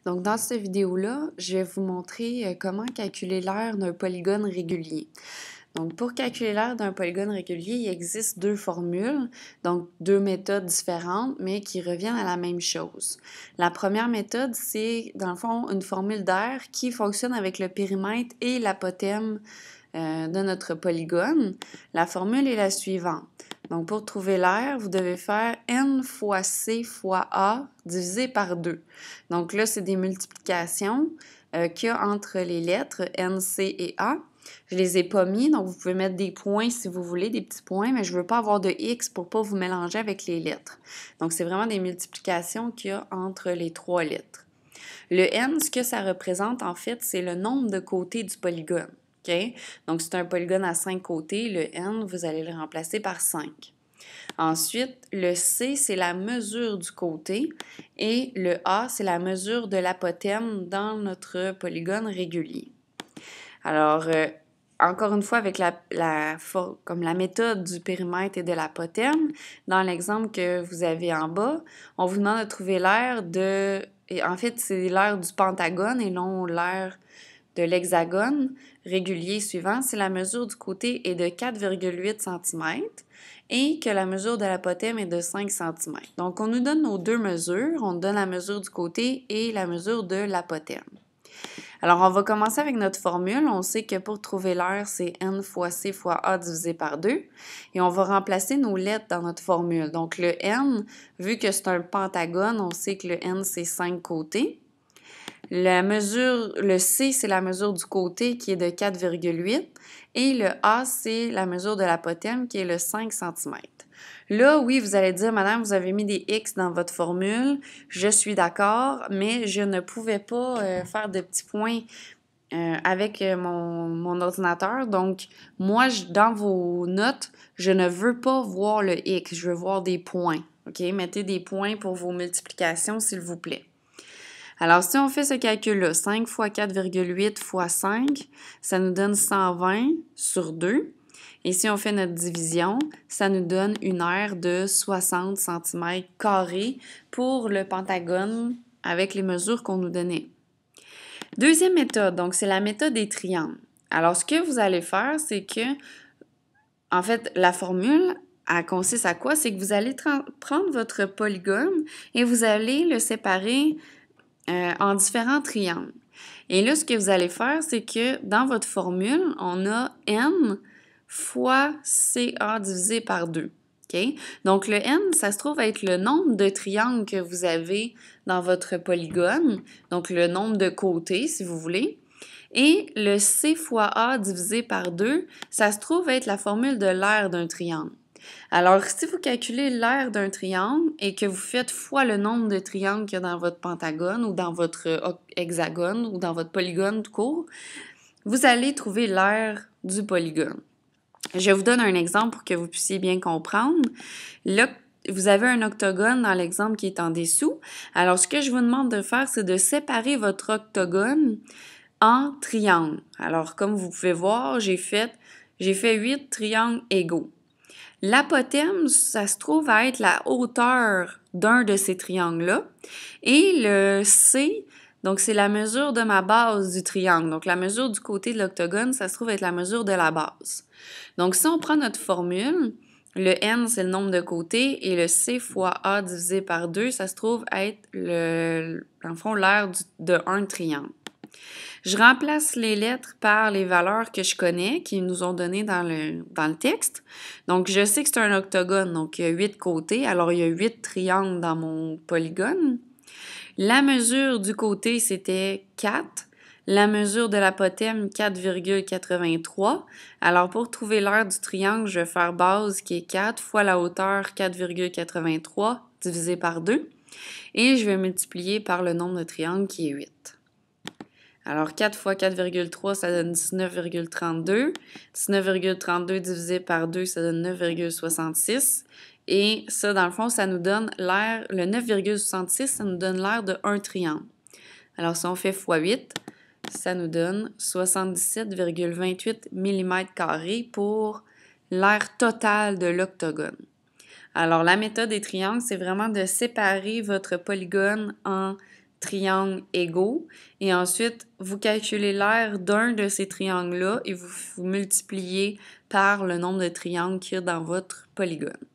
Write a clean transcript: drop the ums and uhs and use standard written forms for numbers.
Donc, dans cette vidéo-là, je vais vous montrer comment calculer l'aire d'un polygone régulier. Donc, pour calculer l'aire d'un polygone régulier, il existe deux formules, donc deux méthodes différentes, mais qui reviennent à la même chose. La première méthode, c'est, dans le fond, une formule d'aire qui fonctionne avec le périmètre et l'apothème de notre polygone. La formule est la suivante. Donc, pour trouver l'aire, vous devez faire n fois c fois a divisé par 2. Donc là, c'est des multiplications qu'il y a entre les lettres n, c et a. Je les ai pas mis, donc vous pouvez mettre des points si vous voulez, des petits points, mais je veux pas avoir de x pour pas vous mélanger avec les lettres. Donc, c'est vraiment des multiplications qu'il y a entre les trois lettres. Le n, ce que ça représente, en fait, c'est le nombre de côtés du polygone. Okay? Donc, c'est un polygone à 5 côtés. Le n, vous allez le remplacer par 5. Ensuite, le c, c'est la mesure du côté et le a, c'est la mesure de l'apothème dans notre polygone régulier. Alors, encore une fois, avec comme la méthode du périmètre et de l'apothème, dans l'exemple que vous avez en bas, on vous demande de trouver l'aire de... Et en fait, c'est l'aire du pentagone et non l'aire de l'hexagone régulier suivant si la mesure du côté est de 4,8 cm et que la mesure de l'apothème est de 5 cm. Donc, on nous donne nos deux mesures. On nous donne la mesure du côté et la mesure de l'apothème. Alors, on va commencer avec notre formule. On sait que pour trouver l'aire, c'est n fois c fois a divisé par 2. Et on va remplacer nos lettres dans notre formule. Donc, le n, vu que c'est un pentagone, on sait que le n, c'est 5 côtés. Le C, c'est la mesure du côté qui est de 4,8 et le A, c'est la mesure de l'apothème qui est le 5 cm. Là, oui, vous allez dire, madame, vous avez mis des X dans votre formule. Je suis d'accord, mais je ne pouvais pas faire de petits points avec mon ordinateur. Donc, moi, dans vos notes, je ne veux pas voir le X, je veux voir des points. OK? Mettez des points pour vos multiplications, s'il vous plaît. Alors, si on fait ce calcul-là, 5 fois 4,8 fois 5, ça nous donne 120 sur 2. Et si on fait notre division, ça nous donne une aire de 60 cm² pour le pentagone avec les mesures qu'on nous donnait. Deuxième méthode, donc c'est la méthode des triangles. Alors, ce que vous allez faire, c'est que, en fait, la formule, elle consiste à quoi? C'est que vous allez prendre votre polygone et vous allez le séparer en différents triangles. Et là, ce que vous allez faire, c'est que dans votre formule, on a n fois CA divisé par 2. Okay? Donc, le n, ça se trouve être le nombre de triangles que vous avez dans votre polygone, donc le nombre de côtés, si vous voulez. Et le C fois A divisé par 2, ça se trouve être la formule de l'aire d'un triangle. Alors, si vous calculez l'aire d'un triangle et que vous faites fois le nombre de triangles qu'il y a dans votre pentagone ou dans votre hexagone ou dans votre polygone tout court, vous allez trouver l'aire du polygone. Je vous donne un exemple pour que vous puissiez bien comprendre. Là, vous avez un octogone dans l'exemple qui est en dessous. Alors, ce que je vous demande de faire, c'est de séparer votre octogone en triangles. Alors, comme vous pouvez voir, j'ai fait 8 triangles égaux. L'apothème, ça se trouve à être la hauteur d'un de ces triangles-là. Et le C, donc c'est la mesure de ma base du triangle. Donc la mesure du côté de l'octogone, ça se trouve être la mesure de la base. Donc si on prend notre formule, le n, c'est le nombre de côtés, et le c fois a divisé par 2, ça se trouve être, dans le fond, l'aire de un triangle. Je remplace les lettres par les valeurs que je connais, qu'ils nous ont données dans le texte. Donc, je sais que c'est un octogone, donc il y a 8 côtés. Alors, il y a 8 triangles dans mon polygone. La mesure du côté, c'était 4. La mesure de l'apothème, 4,83. Alors, pour trouver l'aire du triangle, je vais faire base qui est 4 fois la hauteur, 4,83 divisé par 2. Et je vais multiplier par le nombre de triangles qui est 8. Alors, 4 fois 4,3, ça donne 19,32. 19,32 divisé par 2, ça donne 9,66. Et ça, dans le fond, ça nous donne l'aire, le 9,66, ça nous donne l'aire de un triangle. Alors, si on fait x 8, ça nous donne 77,28 mm² pour l'aire totale de l'octogone. Alors, la méthode des triangles, c'est vraiment de séparer votre polygone en triangles égaux et ensuite vous calculez l'aire d'un de ces triangles-là et vous multipliez par le nombre de triangles qu'il y a dans votre polygone.